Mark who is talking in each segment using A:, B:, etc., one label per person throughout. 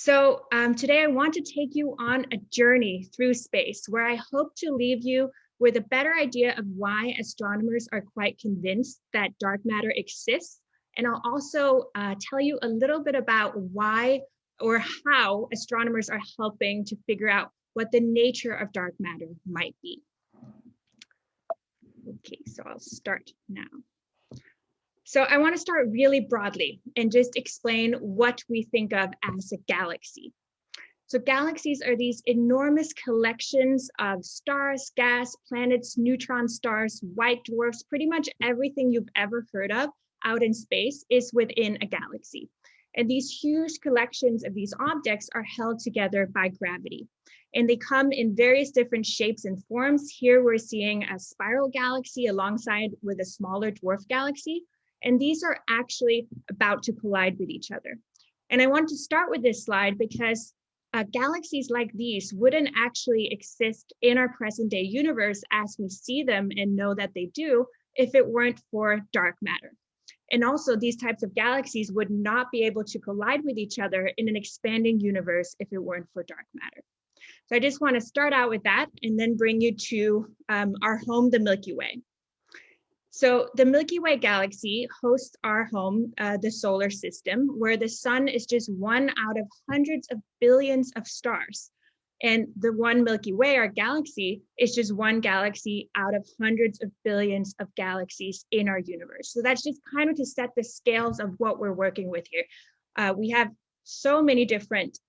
A: Today I want to take you on a journey through space where I hope to leave you with a better idea of why astronomers are quite convinced that dark matter exists. And I'll also tell you a little bit about why or how astronomers are helping to figure out what the nature of dark matter might be. Okay, so I'll start now. So I want to start really broadly and just explain what we think of as a galaxy. So galaxies are these enormous collections of stars, gas, planets, neutron stars, white dwarfs, pretty much everything you've ever heard of out in space is within a galaxy. And these huge collections of these objects are held together by gravity. And they come in various different shapes and forms. Here we're seeing a spiral galaxy alongside with a smaller dwarf galaxy. And these are actually about to collide with each other. And I want to start with this slide because galaxies like these wouldn't actually exist in our present day universe as we see them and know that they do if it weren't for dark matter. And also these types of galaxies would not be able to collide with each other in an expanding universe if it weren't for dark matter. So I just want to start out with that and then bring you to our home, the Milky Way. So the Milky Way galaxy hosts our home, the solar system, where the sun is just one out of hundreds of billions of stars. And the one Milky Way, our galaxy, is just one galaxy out of hundreds of billions of galaxies in our universe. So that's just kind of to set the scales of what we're working with here. We have so many different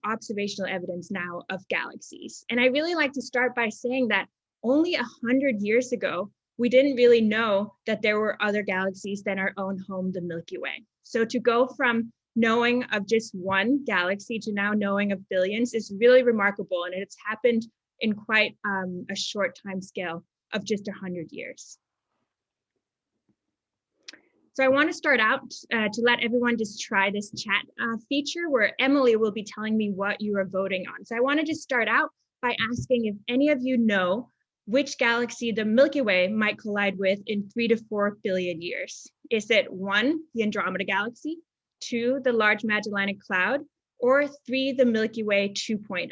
A: observational evidence now of galaxies. And I really like to start by saying that only 100 years ago, we didn't really know that there were other galaxies than our own home, the Milky Way. So to go from knowing of just one galaxy to now knowing of billions is really remarkable. And it's happened in quite a short time scale of just 100 years. So I want to start out to let everyone just try this chat feature where Emily will be telling me what you are voting on. So I want to just start out by asking if any of you know which galaxy the Milky Way might collide with in 3 to 4 billion years. Is it 1, the Andromeda Galaxy, 2, the Large Magellanic Cloud, or 3, the Milky Way 2.0?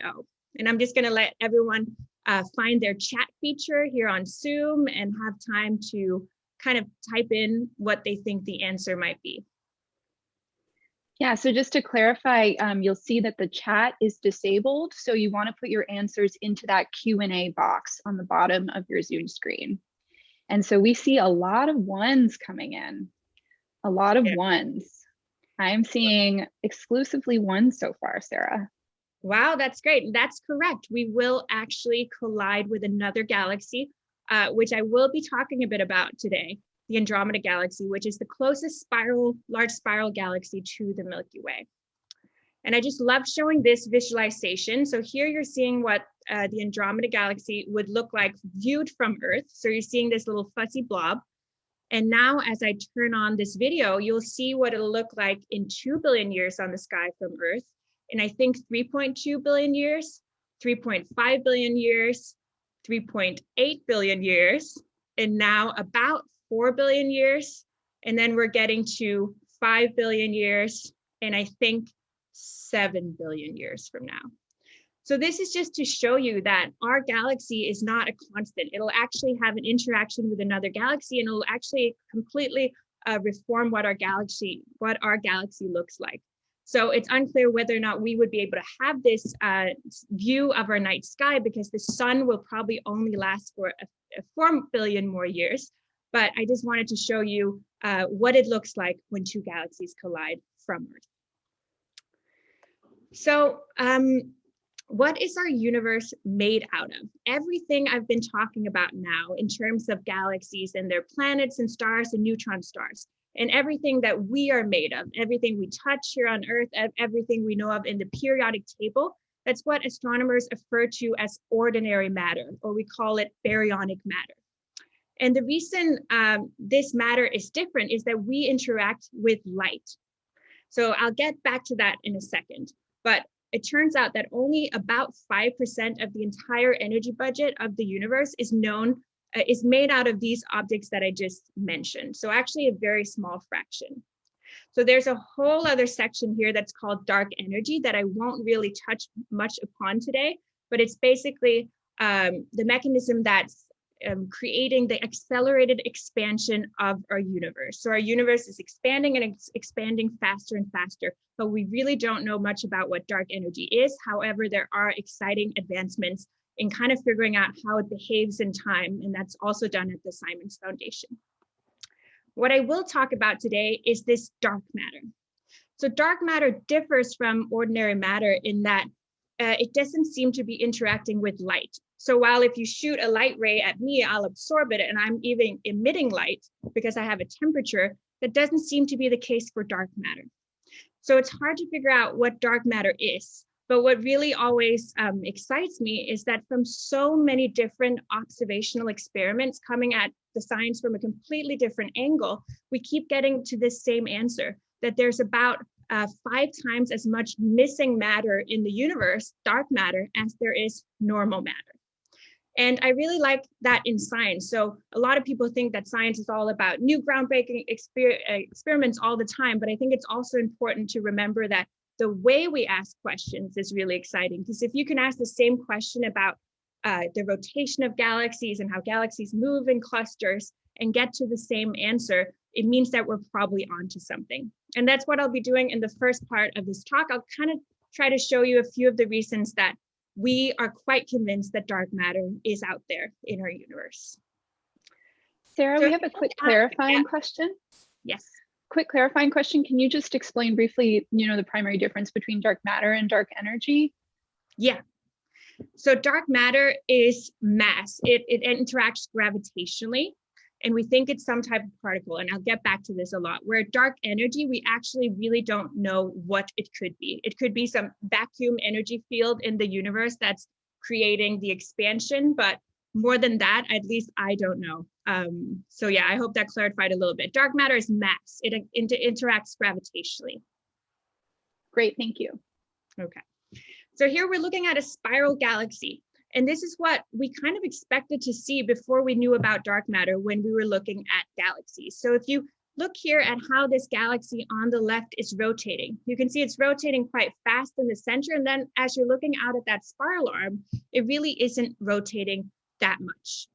A: And I'm just gonna let everyone find their chat feature here on Zoom and have time to kind of type in what they think the answer might be.
B: Yeah, so just to clarify, you'll see that the chat is disabled. So you want to put your answers into that Q&A box on the bottom of your Zoom screen. And so we see a lot of ones coming in, a lot of ones. I'm seeing exclusively ones so far, Sarah.
A: Wow, that's great. That's correct. We will actually collide with another galaxy, which I will be talking a bit about today. The Andromeda Galaxy, which is the closest large spiral galaxy to the Milky Way. And I just love showing this visualization. So here you're seeing what the Andromeda Galaxy would look like viewed from Earth. So you're seeing this little fuzzy blob. And now as I turn on this video, you'll see what it'll look like in 2 billion years on the sky from Earth. And I think 3.2 billion years, 3.5 billion years, 3.8 billion years, and now about 4 billion years, and then we're getting to 5 billion years, and I think 7 billion years from now. So this is just to show you that our galaxy is not a constant. It'll actually have an interaction with another galaxy, and it'll actually completely reform what our galaxy looks like. So it's unclear whether or not we would be able to have this view of our night sky because the sun will probably only last for 4 billion more years. But I just wanted to show you what it looks like when two galaxies collide from Earth. So what is our universe made out of? Everything I've been talking about now in terms of galaxies and their planets and stars and neutron stars, and everything that we are made of, everything we touch here on Earth, everything we know of in the periodic table, that's what astronomers refer to as ordinary matter, or we call it baryonic matter. And the reason this matter is different is that we interact with light. So I'll get back to that in a second. But it turns out that only about 5% of the entire energy budget of the universe is made out of these objects that I just mentioned. So actually a very small fraction. So there's a whole other section here that's called dark energy that I won't really touch much upon today, but it's basically the mechanism that's creating the accelerated expansion of our universe. So our universe is expanding, and it's expanding faster and faster, but we really don't know much about what dark energy is. However, there are exciting advancements in kind of figuring out how it behaves in time, and that's also done at the Simons Foundation. What I will talk about today is this dark matter. So dark matter differs from ordinary matter in that it doesn't seem to be interacting with light. So while if you shoot a light ray at me, I'll absorb it, and I'm even emitting light because I have a temperature, that doesn't seem to be the case for dark matter. So it's hard to figure out what dark matter is. But what really always excites me is that from so many different observational experiments coming at the science from a completely different angle, we keep getting to this same answer, that there's about 5 times as much missing matter in the universe, dark matter, as there is normal matter. And I really like that in science. So a lot of people think that science is all about new groundbreaking experiments all the time, but I think it's also important to remember that the way we ask questions is really exciting, because if you can ask the same question about the rotation of galaxies and how galaxies move in clusters and get to the same answer, it means that we're probably onto something. And that's what I'll be doing in the first part of this talk. I'll kind of try to show you a few of the reasons that we are quite convinced that dark matter is out there in our universe.
B: Sarah, we have a quick clarifying question.
A: Yes.
B: Quick clarifying question. Can you just explain briefly, the primary difference between dark matter and dark energy?
A: Yeah. So dark matter is mass. It interacts gravitationally, and we think it's some type of particle, and I'll get back to this a lot. Where dark energy, we actually really don't know what it could be. It could be some vacuum energy field in the universe that's creating the expansion, but more than that, at least I don't know. So yeah, I hope that clarified a little bit. Dark matter is mass. It interacts gravitationally.
B: Great, thank you.
A: Okay. So here we're looking at a spiral galaxy. And this is what we kind of expected to see before we knew about dark matter when we were looking at galaxies. So if you look here at how this galaxy on the left is rotating, you can see it's rotating quite fast in the center. And then as you're looking out at that spiral arm, it really isn't rotating that much.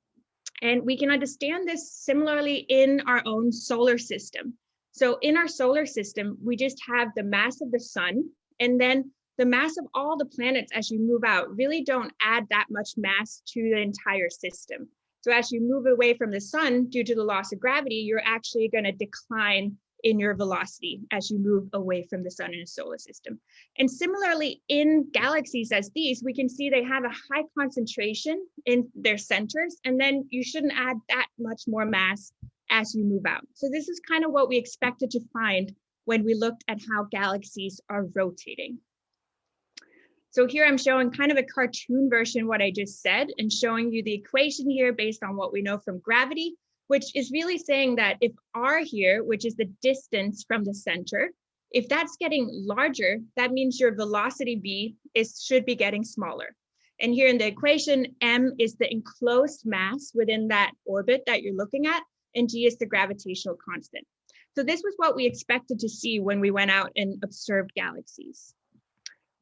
A: And we can understand this similarly in our own solar system. So in our solar system, we just have the mass of the sun, and then the mass of all the planets as you move out really don't add that much mass to the entire system. So as you move away from the sun due to the loss of gravity, you're actually going to decline in your velocity as you move away from the sun in a solar system. And similarly, in galaxies as these, we can see they have a high concentration in their centers, and then you shouldn't add that much more mass as you move out. So this is kind of what we expected to find when we looked at how galaxies are rotating. So here I'm showing kind of a cartoon version of what I just said, and showing you the equation here based on what we know from gravity, which is really saying that if r here, which is the distance from the center, if that's getting larger, that means your velocity v should be getting smaller. And here in the equation, m is the enclosed mass within that orbit that you're looking at, and g is the gravitational constant. So this was what we expected to see when we went out and observed galaxies.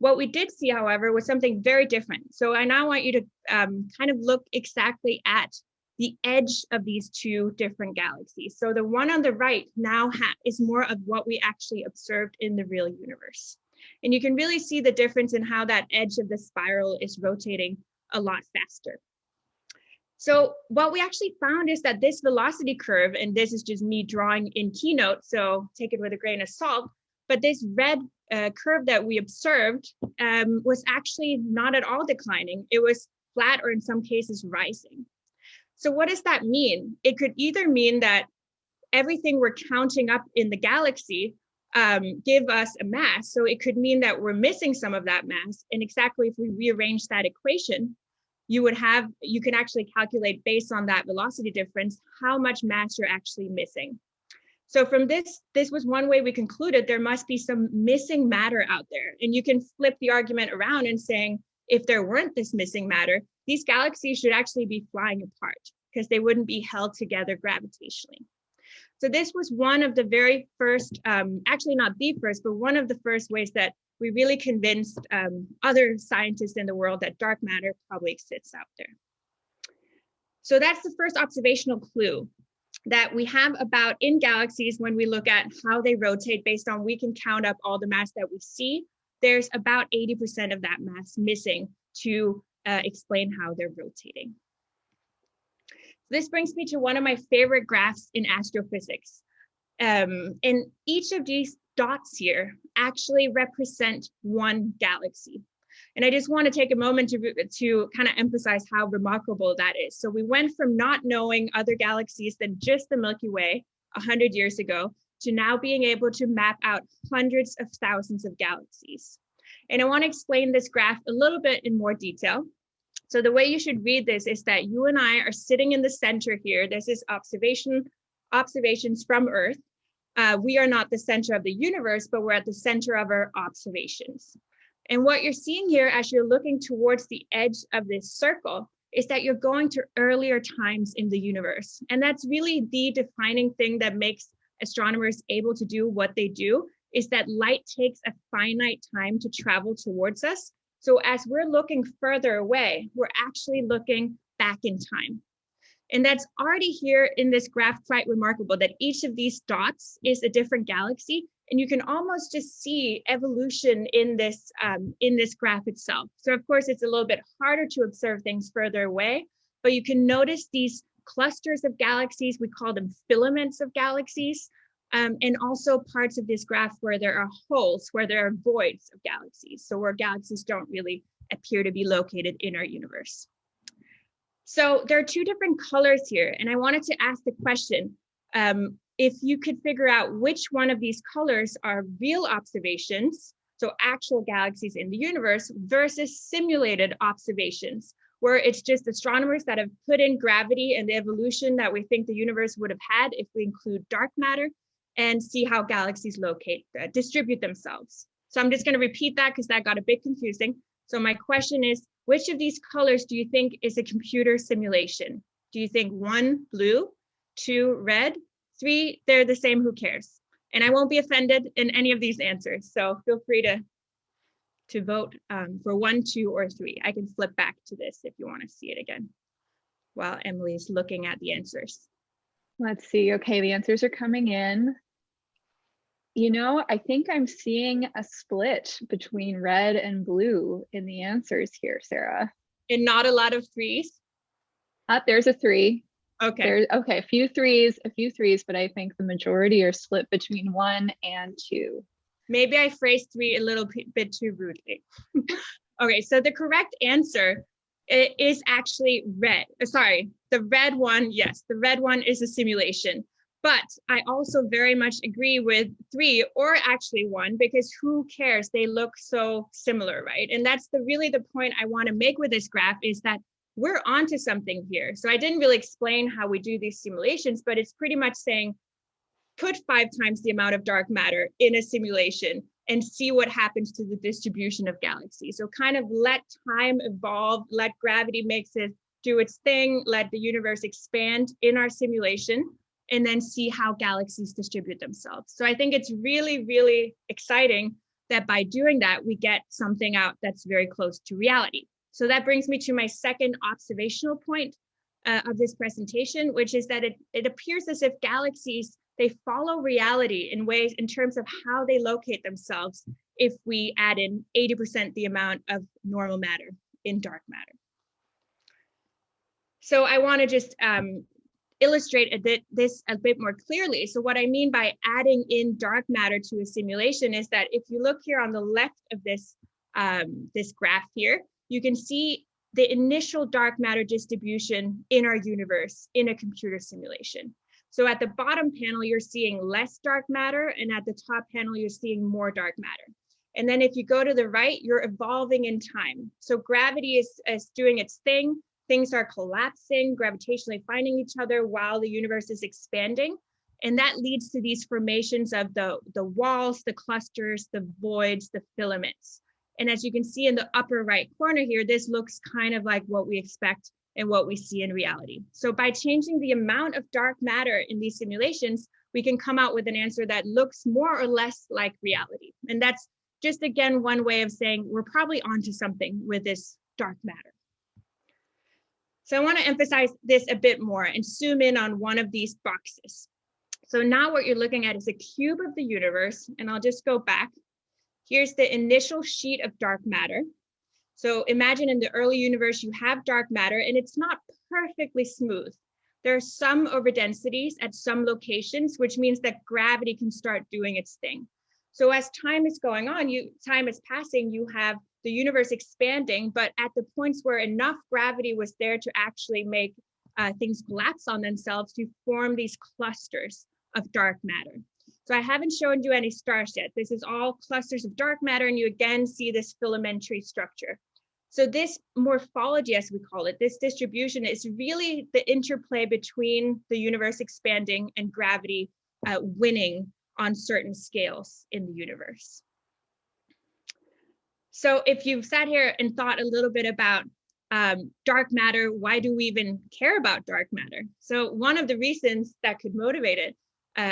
A: What we did see, however, was something very different. So I now want you to kind of look exactly at the edge of these two different galaxies. So the one on the right now is more of what we actually observed in the real universe. And you can really see the difference in how that edge of the spiral is rotating a lot faster. So what we actually found is that this velocity curve, and this is just me drawing in Keynote, so take it with a grain of salt, but this red curve that we observed was actually not at all declining. It was flat, or in some cases rising. So what does that mean? It could either mean that everything we're counting up in the galaxy give us a mass. So it could mean that we're missing some of that mass. And exactly if we rearrange that equation, you can actually calculate based on that velocity difference how much mass you're actually missing. So from this was one way we concluded there must be some missing matter out there. And you can flip the argument around and saying, if there weren't this missing matter, these galaxies should actually be flying apart because they wouldn't be held together gravitationally. So this was one of the very first, actually not the first, but one of the first ways that we really convinced other scientists in the world that dark matter probably exists out there. So that's the first observational clue that we have about in galaxies when we look at how they rotate based on we can count up all the mass that we see. There's about 80% of that mass missing to explain how they're rotating. This brings me to one of my favorite graphs in astrophysics. And each of these dots here actually represent one galaxy. And I just want to take a moment to kind of emphasize how remarkable that is. So we went from not knowing other galaxies than just the Milky Way 100 years ago to now being able to map out hundreds of thousands of galaxies. And I want to explain this graph a little bit in more detail. So the way you should read this is that you and I are sitting in the center here. This is observations from Earth. We are not the center of the universe, but we're at the center of our observations. And what you're seeing here as you're looking towards the edge of this circle is that you're going to earlier times in the universe. And that's really the defining thing that makes astronomers able to do what they do, is that light takes a finite time to travel towards us. So as we're looking further away, we're actually looking back in time. And that's already here in this graph quite remarkable that each of these dots is a different galaxy. And you can almost just see evolution in this graph itself. So of course, it's a little bit harder to observe things further away, but you can notice these clusters of galaxies. We call them filaments of galaxies. And also parts of this graph where there are holes, where there are voids of galaxies. So where galaxies don't really appear to be located in our universe. So there are two different colors here. And I wanted to ask the question, if you could figure out which one of these colors are real observations, so actual galaxies in the universe, versus simulated observations, where it's just astronomers that have put in gravity and the evolution that we think the universe would have had if we include dark matter, and see how galaxies distribute themselves. So I'm just going to repeat that because that got a bit confusing. So my question is, which of these colors do you think is a computer simulation? Do you think 1, blue, 2, red, 3, they're the same, who cares? And I won't be offended in any of these answers. So feel free to vote for 1, 2, or 3. I can flip back to this if you want to see it again while Emily's looking at the answers.
B: Let's see. Okay, the answers are coming in. You know, I think I'm seeing a split between red and blue in the answers here, Sarah.
A: And not a lot of 3s?
B: There's a 3.
A: Okay.
B: Okay, a few threes, but I think the majority are split between 1 and 2.
A: Maybe I phrased 3 a little bit too rudely. Okay, so the correct answer is actually red. Sorry, the red one, yes, the red one is a simulation. But I also very much agree with 3, or actually 1, because who cares? They look so similar, right? And that's really the point I want to make with this graph, is that we're onto something here. So I didn't really explain how we do these simulations, but it's pretty much saying, put 5 times the amount of dark matter in a simulation and see what happens to the distribution of galaxies. So kind of let time evolve, let gravity makes it do its thing, let the universe expand in our simulation, and then see how galaxies distribute themselves. So I think it's really, really exciting that by doing that, we get something out that's very close to reality. So that brings me to my second observational point of this presentation, which is that it appears as if galaxies, they follow reality in ways, in terms of how they locate themselves if we add in 80% the amount of normal matter in dark matter. So I want to just illustrate this a bit more clearly. So what I mean by adding in dark matter to a simulation is that if you look here on the left of this, this graph here, you can see the initial dark matter distribution in our universe in a computer simulation. So at the bottom panel, you're seeing less dark matter, and at the top panel, you're seeing more dark matter. And then if you go to the right, you're evolving in time. So gravity is doing its thing. Things are collapsing, gravitationally finding each other while the universe is expanding. And that leads to these formations of the walls, the clusters, the voids, the filaments. And as you can see in the upper right corner here, this looks kind of like what we expect and what we see in reality. So by changing the amount of dark matter in these simulations, we can come out with an answer that looks more or less like reality. And that's just, again, one way of saying we're probably onto something with this dark matter. So I want to emphasize this a bit more and zoom in on one of these boxes. So now what you're looking at is a cube of the universe, and I'll just go back. Here's the initial sheet of dark matter. So imagine in the early universe, you have dark matter and it's not perfectly smooth. There are some overdensities at some locations, which means that gravity can start doing its thing. So as time is going on, time is passing, you have the universe expanding, but at the points where enough gravity was there to actually make things collapse on themselves, you form these clusters of dark matter. So I haven't shown you any stars yet. This is all clusters of dark matter, and you again see this filamentary structure. So this morphology, as we call it, this distribution is really the interplay between the universe expanding and gravity winning on certain scales in the universe. So if you've sat here and thought a little bit about dark matter, why do we even care about dark matter? So one of the reasons that could motivate it,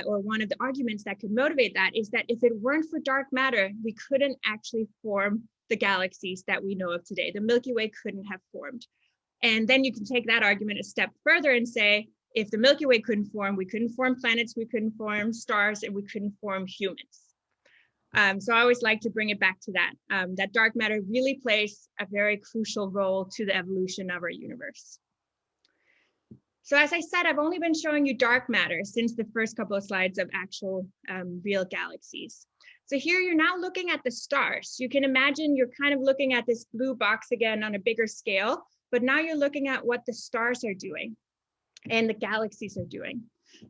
A: or one of the arguments that could motivate that, is that if it weren't for dark matter, we couldn't actually form the galaxies that we know of today. The Milky Way couldn't have formed. And then you can take that argument a step further and say, if the Milky Way couldn't form, we couldn't form planets, we couldn't form stars, and we couldn't form humans. So I always like to bring it back to that, that dark matter really plays a very crucial role to the evolution of our universe. So as I said, I've only been showing you dark matter since the first couple of slides of actual real galaxies. So here you're now looking at the stars. You can imagine you're kind of looking at this blue box again on a bigger scale, but now you're looking at what the stars are doing and the galaxies are doing.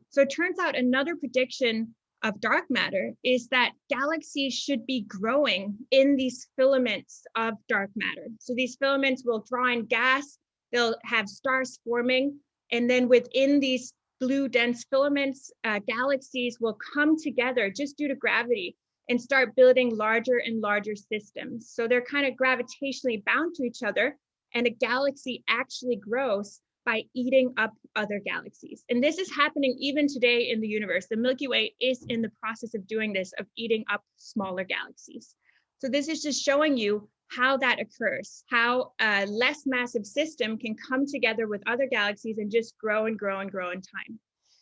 A: So it turns out another prediction of dark matter is that galaxies should be growing in these filaments of dark matter. So these filaments will draw in gas, they'll have stars forming, and then within these blue dense filaments, galaxies will come together just due to gravity and start building larger and larger systems. So they're kind of gravitationally bound to each other, and a galaxy actually grows by eating up other galaxies. And this is happening even today in the universe. The Milky Way is in the process of doing this, of eating up smaller galaxies. So this is just showing you how that occurs, how a less massive system can come together with other galaxies and just grow and grow and grow in time.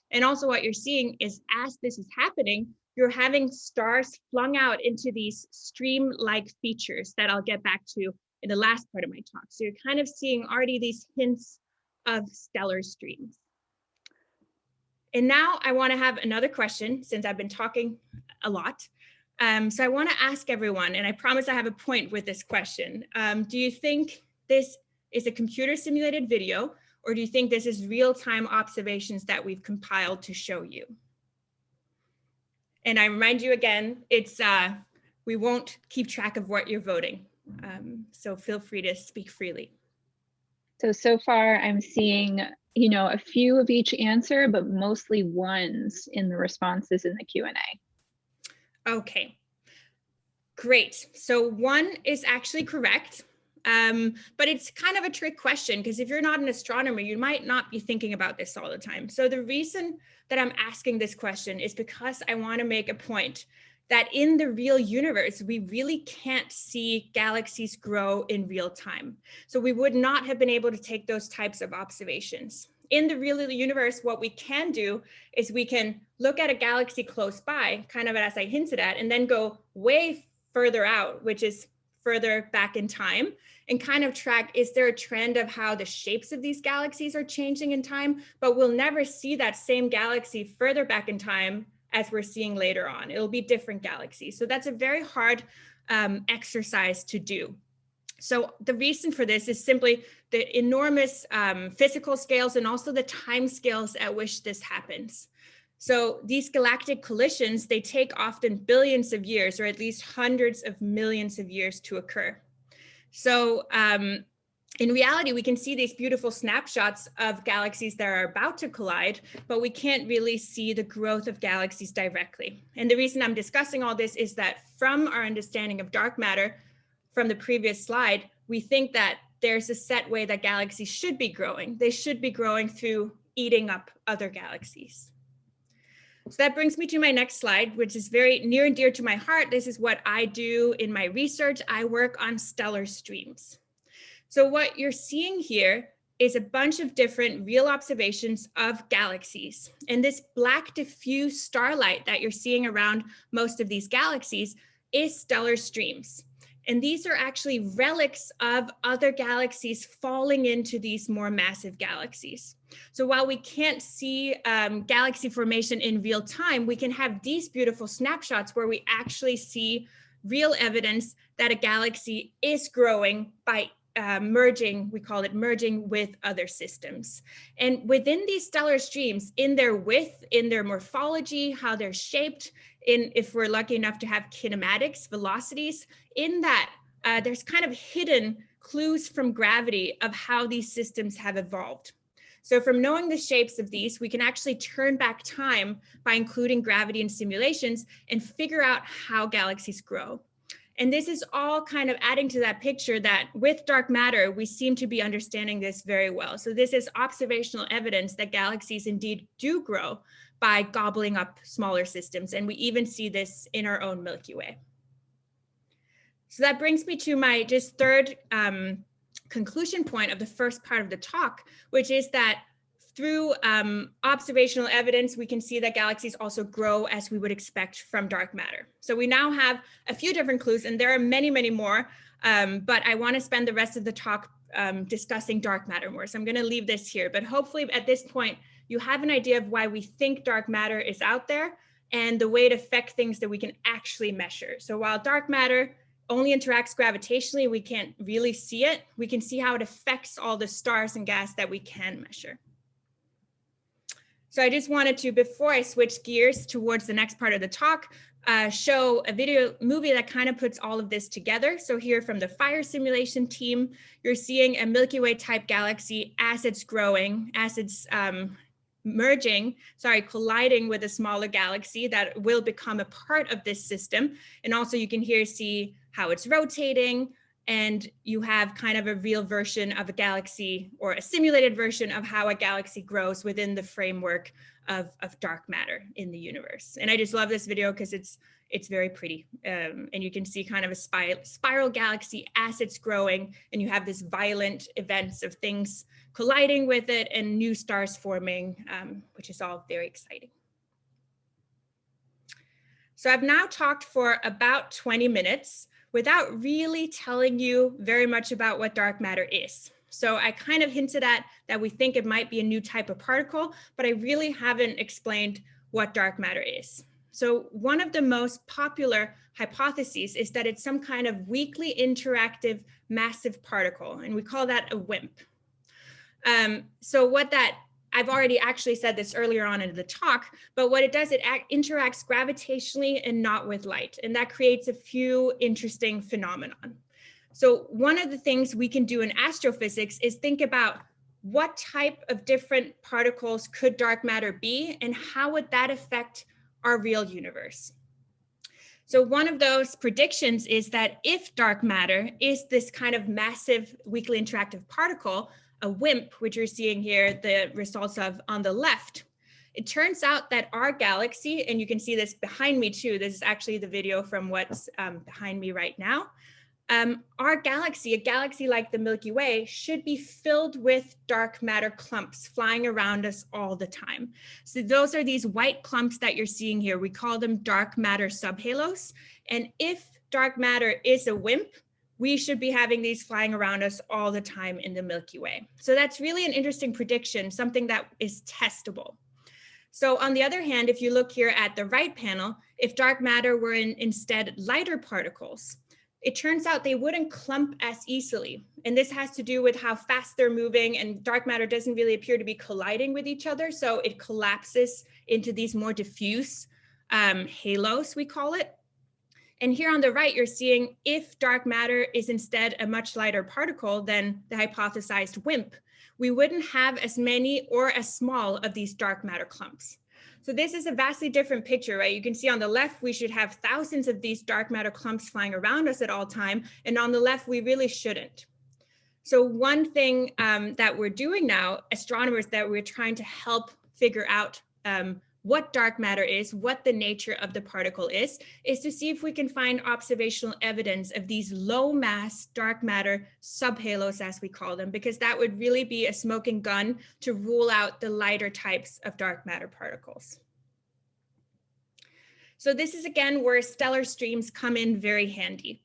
A: And also what you're seeing is, as this is happening, you're having stars flung out into these stream-like features that I'll get back to in the last part of my talk. So you're kind of seeing already these hints of stellar streams. And now I want to have another question, since I've been talking a lot. So I want to ask everyone, and I promise I have a point with this question. Do you think this is a computer simulated video, or do you think this is real-time observations that we've compiled to show you? And I remind you again, it's we won't keep track of what you're voting. So feel free to speak freely.
B: So far I'm seeing, a few of each answer, but mostly ones in the responses in the Q&A.
A: Okay, great. So one is actually correct, but it's kind of a trick question, because if you're not an astronomer, you might not be thinking about this all the time. So the reason that I'm asking this question is because I want to make a point that in the real universe, we really can't see galaxies grow in real time. So we would not have been able to take those types of observations. In the real universe, what we can do is we can look at a galaxy close by, kind of as I hinted at, and then go way further out, which is further back in time, and kind of track, is there a trend of how the shapes of these galaxies are changing in time? But we'll never see that same galaxy further back in time as we're seeing later on. It'll be different galaxies. So that's a very hard exercise to do. So the reason for this is simply the enormous physical scales and also the time scales at which this happens. So these galactic collisions, they take often billions of years, or at least hundreds of millions of years to occur. So in reality, we can see these beautiful snapshots of galaxies that are about to collide, but we can't really see the growth of galaxies directly. And the reason I'm discussing all this is that from our understanding of dark matter from the previous slide, we think that there's a set way that galaxies should be growing. They should be growing through eating up other galaxies. So that brings me to my next slide, which is very near and dear to my heart. This is what I do in my research. I work on stellar streams. So what you're seeing here is a bunch of different real observations of galaxies. And this black diffuse starlight that you're seeing around most of these galaxies is stellar streams. And these are actually relics of other galaxies falling into these more massive galaxies. So while we can't see galaxy formation in real time, we can have these beautiful snapshots where we actually see real evidence that a galaxy is growing by merging, we call it merging with other systems. And within these stellar streams, in their width, in their morphology, how they're shaped, if we're lucky enough to have kinematics, velocities, in that there's kind of hidden clues from gravity of how these systems have evolved. So from knowing the shapes of these, we can actually turn back time by including gravity in simulations and figure out how galaxies grow. And this is all kind of adding to that picture that with dark matter, we seem to be understanding this very well. So this is observational evidence that galaxies indeed do grow by gobbling up smaller systems. And we even see this in our own Milky Way. So that brings me to my just third conclusion point of the first part of the talk, which is that through observational evidence, we can see that galaxies also grow as we would expect from dark matter. So we now have a few different clues, and there are many, many more, but I want to spend the rest of the talk discussing dark matter more. So I'm going to leave this here, but hopefully at this point, you have an idea of why we think dark matter is out there and the way it affects things that we can actually measure. So while dark matter only interacts gravitationally, we can't really see it. We can see how it affects all the stars and gas that we can measure. So I just wanted to, before I switch gears towards the next part of the talk, show a movie that kind of puts all of this together. So here from the fire simulation team, you're seeing a Milky Way type galaxy as it's growing, as it's colliding with a smaller galaxy that will become a part of this system. And also you can here see how it's rotating, and you have kind of a real version of a galaxy or a simulated version of how a galaxy grows within the framework of dark matter in the universe. And I just love this video because it's very pretty. And you can see kind of a spiral galaxy as it's growing, and you have this violent events of things colliding with it and new stars forming, which is all very exciting. So I've now talked for about 20 minutes without really telling you very much about what dark matter is. So I kind of hinted at that we think it might be a new type of particle, but I really haven't explained what dark matter is. So one of the most popular hypotheses is that it's some kind of weakly interactive massive particle, and we call that a WIMP. So what that, I've already actually said this earlier on in the talk, but what it does, it interacts gravitationally and not with light. And that creates a few interesting phenomenon. So one of the things we can do in astrophysics is think about what type of different particles could dark matter be, and how would that affect our real universe? So one of those predictions is that if dark matter is this kind of massive weakly interactive particle, a WIMP, which you're seeing here, the results of on the left, it turns out that our galaxy, and you can see this behind me too, this is actually the video from what's behind me right now. Our galaxy, a galaxy like the Milky Way, should be filled with dark matter clumps flying around us all the time. So those are these white clumps that you're seeing here. We call them dark matter subhalos. And if dark matter is a WIMP, we should be having these flying around us all the time in the Milky Way. So that's really an interesting prediction, something that is testable. So on the other hand, if you look here at the right panel, if dark matter were instead lighter particles, it turns out they wouldn't clump as easily. And this has to do with how fast they're moving, and dark matter doesn't really appear to be colliding with each other. So it collapses into these more diffuse halos, we call it. And here on the right, you're seeing if dark matter is instead a much lighter particle than the hypothesized WIMP, we wouldn't have as many or as small of these dark matter clumps. So this is a vastly different picture, right? You can see on the left, we should have thousands of these dark matter clumps flying around us at all time. And on the left, we really shouldn't. So one thing that we're doing now, astronomers, that we're trying to help figure out what dark matter is, what the nature of the particle is to see if we can find observational evidence of these low mass dark matter subhalos, as we call them, because that would really be a smoking gun to rule out the lighter types of dark matter particles. So this is again where stellar streams come in very handy.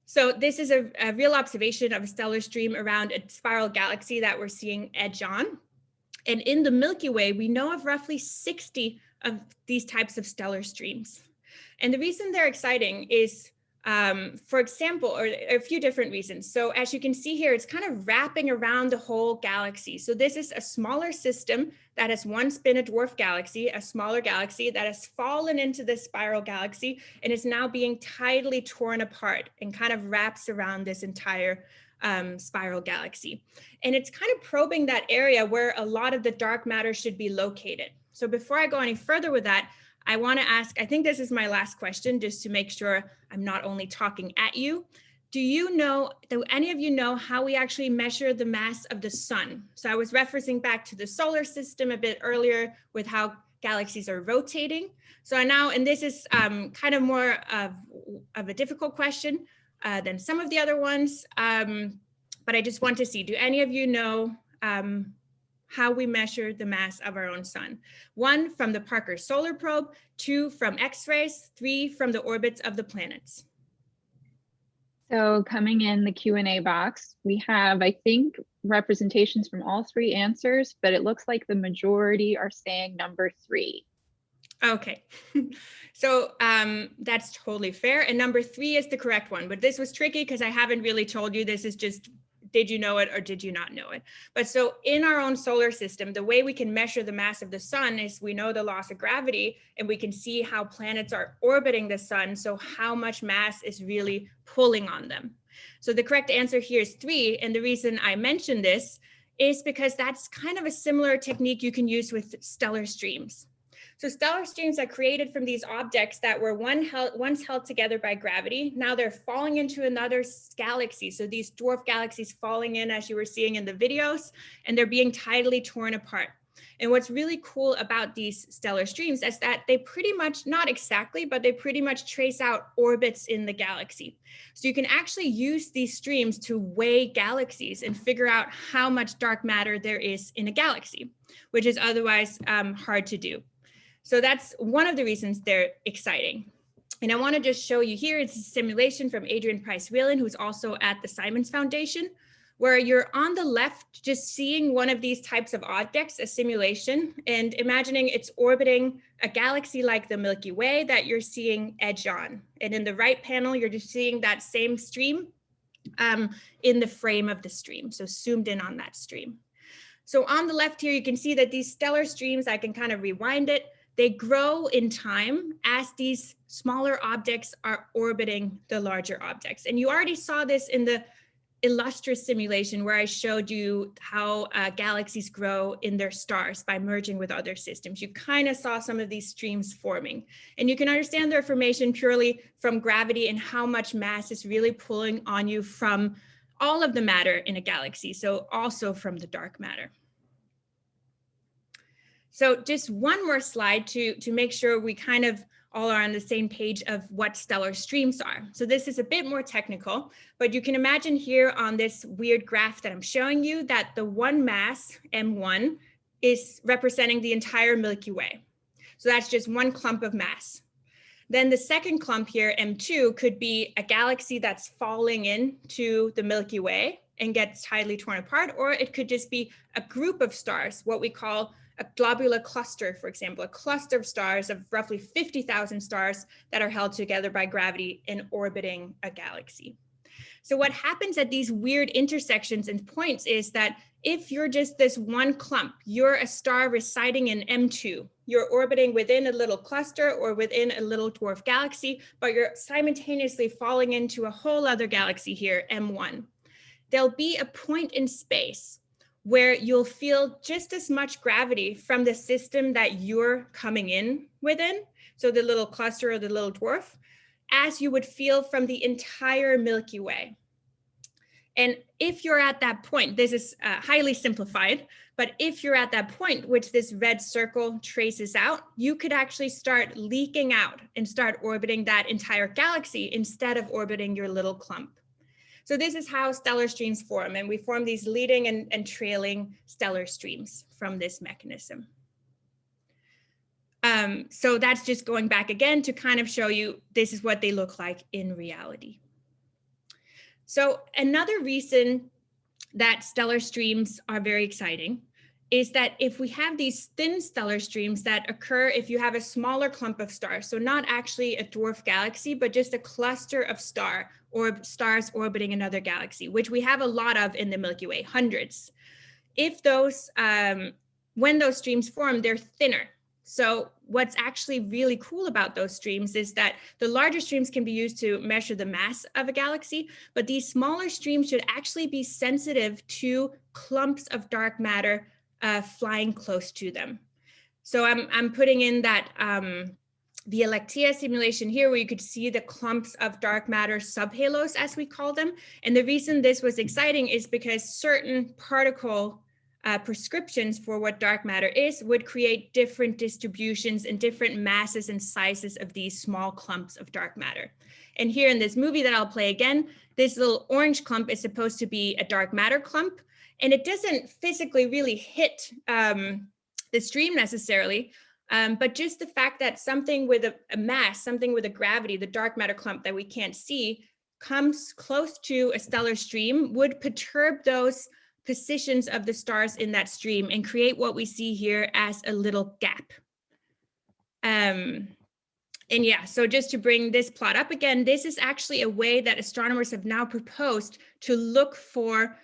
A: So this is a real observation of a stellar stream around a spiral galaxy that we're seeing edge on. And in the Milky Way, we know of roughly 60 of these types of stellar streams. And the reason they're exciting is, for example, or a few different reasons. So as you can see here, it's kind of wrapping around the whole galaxy. So this is a smaller system that has once been a dwarf galaxy, a smaller galaxy that has fallen into this spiral galaxy and is now being tidally torn apart and kind of wraps around this entire spiral galaxy. And it's kind of probing that area where a lot of the dark matter should be located. So before I go any further with that, I want to ask, I think this is my last question, just to make sure I'm not only talking at you. Do any of you know how we actually measure the mass of the sun? So I was referencing back to the solar system a bit earlier with how galaxies are rotating. So now, and this is kind of more of a difficult question than some of the other ones, but I just want to see, do any of you know how we measure the mass of our own sun? 1, from the Parker Solar Probe, 2, from X-rays, 3, from the orbits of the planets.
B: So coming in the Q&A box, we have, I think, representations from all 3 answers, but it looks like the majority are saying number 3.
A: Okay, so that's totally fair. And number 3 is the correct one, but this was tricky because I haven't really told you. This is just, did you know it or did you not know it? But so in our own solar system, the way we can measure the mass of the sun is we know the laws of gravity and we can see how planets are orbiting the sun. So how much mass is really pulling on them. So the correct answer here is 3. And the reason I mentioned this is because that's kind of a similar technique you can use with stellar streams. So stellar streams are created from these objects that were once held together by gravity. Now they're falling into another galaxy. So these dwarf galaxies falling in, as you were seeing in the videos, and they're being tidally torn apart. And what's really cool about these stellar streams is that they pretty much, not exactly, but they pretty much trace out orbits in the galaxy. So you can actually use these streams to weigh galaxies and figure out how much dark matter there is in a galaxy, which is otherwise hard to do. So that's one of the reasons they're exciting. And I want to just show you here, it's a simulation from Adrian Price-Whelan, who's also at the Simons Foundation, where you're on the left just seeing one of these types of objects, a simulation, and imagining it's orbiting a galaxy like the Milky Way that you're seeing edge on. And in the right panel, you're just seeing that same stream in the frame of the stream, so zoomed in on that stream. So on the left here, you can see that these stellar streams, I can kind of rewind it, they grow in time as these smaller objects are orbiting the larger objects. And you already saw this in the illustrious simulation where I showed you how galaxies grow in their stars by merging with other systems. You kind of saw some of these streams forming. And you can understand their formation purely from gravity and how much mass is really pulling on you from all of the matter in a galaxy, so also from the dark matter. So just one more slide to make sure we kind of all are on the same page of what stellar streams are. So this is a bit more technical, but you can imagine here on this weird graph that I'm showing you that the one mass, M1, is representing the entire Milky Way. So that's just one clump of mass. Then the second clump here, M2, could be a galaxy that's falling into the Milky Way and gets tidally torn apart, or it could just be a group of stars, what we call a globular cluster, for example, a cluster of stars of roughly 50,000 stars that are held together by gravity and orbiting a galaxy. So what happens at these weird intersections and points is that if you're just this one clump, you're a star residing in M2, you're orbiting within a little cluster or within a little dwarf galaxy, but you're simultaneously falling into a whole other galaxy here, M1. There'll be a point in space where you'll feel just as much gravity from the system that you're coming in within, so the little cluster or the little dwarf, as you would feel from the entire Milky Way. And if you're at that point, this is highly simplified, but if you're at that point, which this red circle traces out, you could actually start leaking out and start orbiting that entire galaxy instead of orbiting your little clump. So this is how stellar streams form, and we form these leading and trailing stellar streams from this mechanism. So that's just going back again to kind of show you this is what they look like in reality. So another reason that stellar streams are very exciting is that if we have these thin stellar streams that occur if you have a smaller clump of stars, so not actually a dwarf galaxy, but just a cluster of stars orbiting another galaxy, which we have a lot of in the Milky Way, hundreds. If those, when those streams form, they're thinner. So what's actually really cool about those streams is that the larger streams can be used to measure the mass of a galaxy, but these smaller streams should actually be sensitive to clumps of dark matter flying close to them. So I'm putting in that the Electia simulation here, where you could see the clumps of dark matter subhalos, as we call them. And the reason this was exciting is because certain particle prescriptions for what dark matter is would create different distributions and different masses and sizes of these small clumps of dark matter. And here in this movie that I'll play again, this little orange clump is supposed to be a dark matter clump, and it doesn't physically really hit the stream necessarily, but just the fact that something with a mass, something with a gravity, the dark matter clump that we can't see, comes close to a stellar stream would perturb those positions of the stars in that stream and create what we see here as a little gap. And yeah, so just to bring this plot up again, this is actually a way that astronomers have now proposed to look for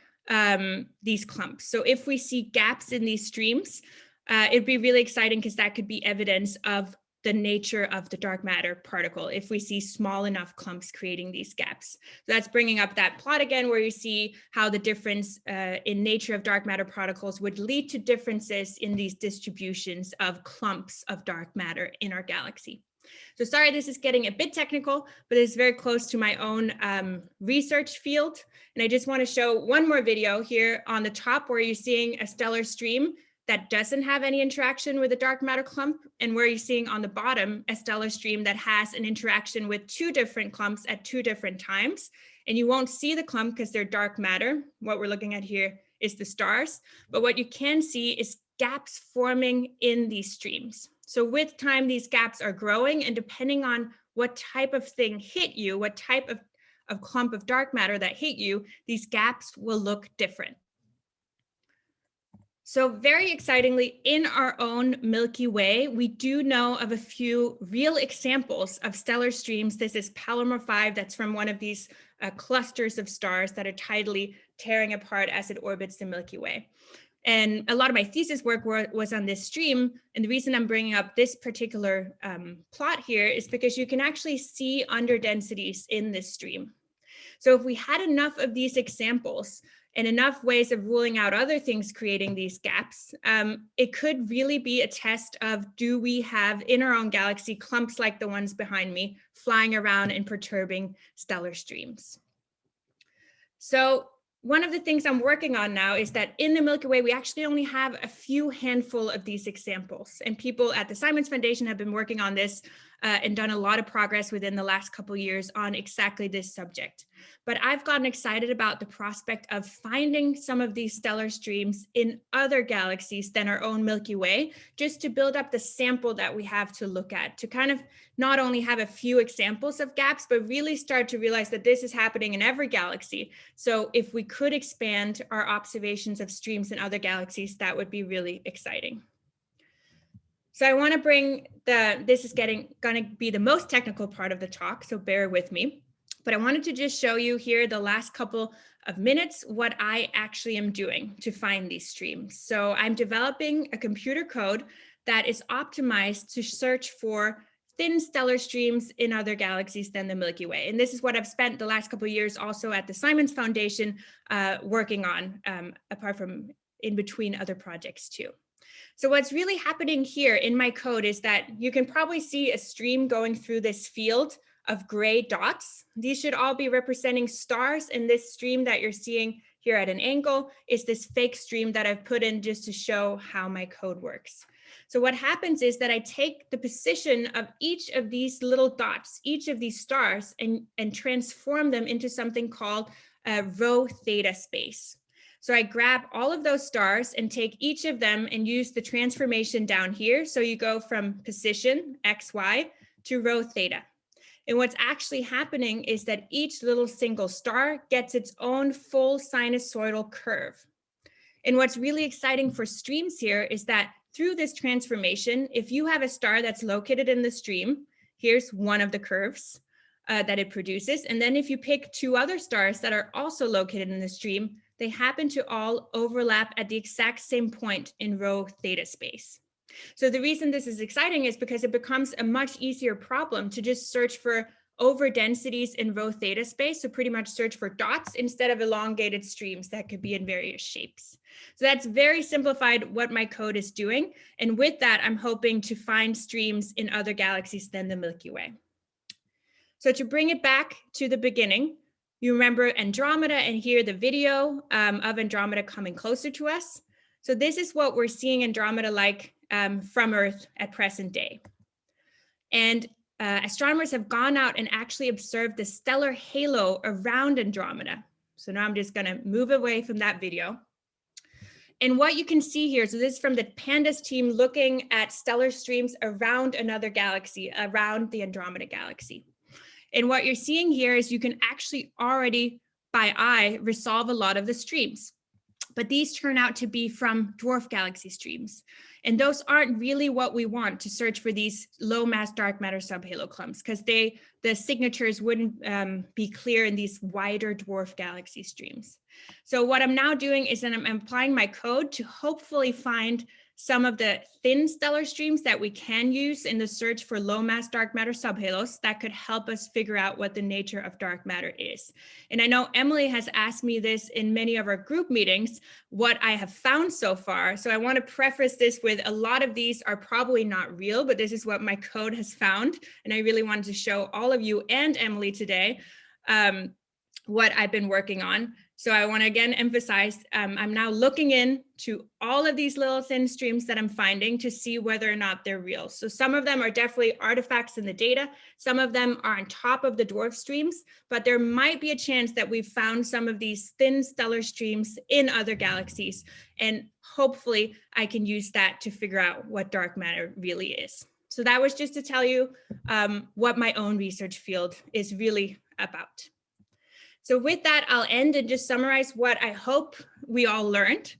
A: these clumps. So if we see gaps in these streams, it'd be really exciting because that could be evidence of the nature of the dark matter particle if we see small enough clumps creating these gaps. So that's bringing up that plot again, where you see how the difference in nature of dark matter particles would lead to differences in these distributions of clumps of dark matter in our galaxy. So sorry, this is getting a bit technical, but it's very close to my own research field. And I just want to show one more video here on the top, where you're seeing a stellar stream that doesn't have any interaction with a dark matter clump, and where you're seeing on the bottom a stellar stream that has an interaction with two different clumps at two different times. And you won't see the clump because they're dark matter. What we're looking at here is the stars, but what you can see is gaps forming in these streams. So with time, these gaps are growing, and depending on what type of thing hit you, what type of clump of dark matter that hit you, these gaps will look different. So very excitingly, in our own Milky Way, we do know of a few real examples of stellar streams. This is Palomar 5, that's from one of these clusters of stars that are tidally tearing apart as it orbits the Milky Way. And a lot of my thesis work was on this stream. And the reason I'm bringing up this particular plot here is because you can actually see underdensities in this stream. So if we had enough of these examples and enough ways of ruling out other things creating these gaps, it could really be a test of, do we have in our own galaxy clumps like the ones behind me flying around and perturbing stellar streams? So one of the things I'm working on now is that in the Milky Way, we actually only have a few handful of these examples. And people at the Simons Foundation have been working on this and done a lot of progress within the last couple of years on exactly this subject. But I've gotten excited about the prospect of finding some of these stellar streams in other galaxies than our own Milky Way, just to build up the sample that we have to look at, to kind of not only have a few examples of gaps, but really start to realize that this is happening in every galaxy. So if we could expand our observations of streams in other galaxies, that would be really exciting. So I want to bring this is going to be the most technical part of the talk, so bear with me. But I wanted to just show you here the last couple of minutes what I actually am doing to find these streams. So I'm developing a computer code that is optimized to search for thin stellar streams in other galaxies than the Milky Way. And this is what I've spent the last couple of years also at the Simons Foundation working on, apart from in between other projects too. So what's really happening here in my code is that you can probably see a stream going through this field of gray dots. These should all be representing stars, and this stream that you're seeing here at an angle is this fake stream that I've put in just to show how my code works. So what happens is that I take the position of each of these little dots, each of these stars, and transform them into something called a rho theta space. So I grab all of those stars and take each of them and use the transformation down here. So you go from position, x, y, to rho theta. And what's actually happening is that each little single star gets its own full sinusoidal curve. And what's really exciting for streams here is that through this transformation, if you have a star that's located in the stream, here's one of the curves that it produces. And then if you pick two other stars that are also located in the stream, they happen to all overlap at the exact same point in rho theta space. So the reason this is exciting is because it becomes a much easier problem to just search for over densities in rho theta space. So pretty much search for dots instead of elongated streams that could be in various shapes. So that's very simplified what my code is doing. And with that, I'm hoping to find streams in other galaxies than the Milky Way. So to bring it back to the beginning, you remember Andromeda and hear the video of Andromeda coming closer to us. So this is what we're seeing Andromeda like from Earth at present day. And astronomers have gone out and actually observed the stellar halo around Andromeda. So now I'm just gonna move away from that video. And what you can see here, so this is from the PANDAS team looking at stellar streams around another galaxy, around the Andromeda galaxy. And what you're seeing here is you can actually already, by eye, resolve a lot of the streams. But these turn out to be from dwarf galaxy streams. And those aren't really what we want to search for these low mass dark matter subhalo clumps, because the signatures wouldn't be clear in these wider dwarf galaxy streams. So what I'm now doing is that I'm applying my code to hopefully find some of the thin stellar streams that we can use in the search for low mass dark matter subhalos that could help us figure out what the nature of dark matter is. And I know Emily has asked me this in many of our group meetings, what I have found so far. So I want to preface this with a lot of these are probably not real, but this is what my code has found. And I really wanted to show all of you and Emily today what I've been working on. So I want to again emphasize, I'm now looking into all of these little thin streams that I'm finding to see whether or not they're real. So some of them are definitely artifacts in the data. Some of them are on top of the dwarf streams, but there might be a chance that we've found some of these thin stellar streams in other galaxies. And hopefully I can use that to figure out what dark matter really is. So that was just to tell you what my own research field is really about. So with that, I'll end and just summarize what I hope we all learned.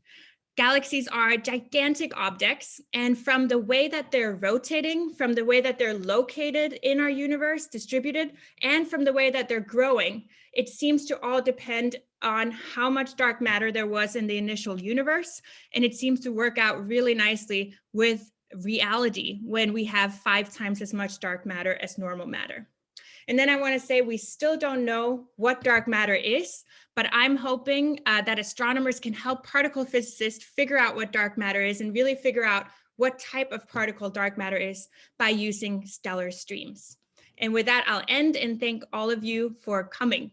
A: Galaxies are gigantic objects, and from the way that they're rotating, from the way that they're located in our universe, distributed, and from the way that they're growing, it seems to all depend on how much dark matter there was in the initial universe, and it seems to work out really nicely with reality when we have 5 times as much dark matter as normal matter. And then I want to say we still don't know what dark matter is, but I'm hoping that astronomers can help particle physicists figure out what dark matter is and really figure out what type of particle dark matter is by using stellar streams. And with that, I'll end and thank all of you for coming.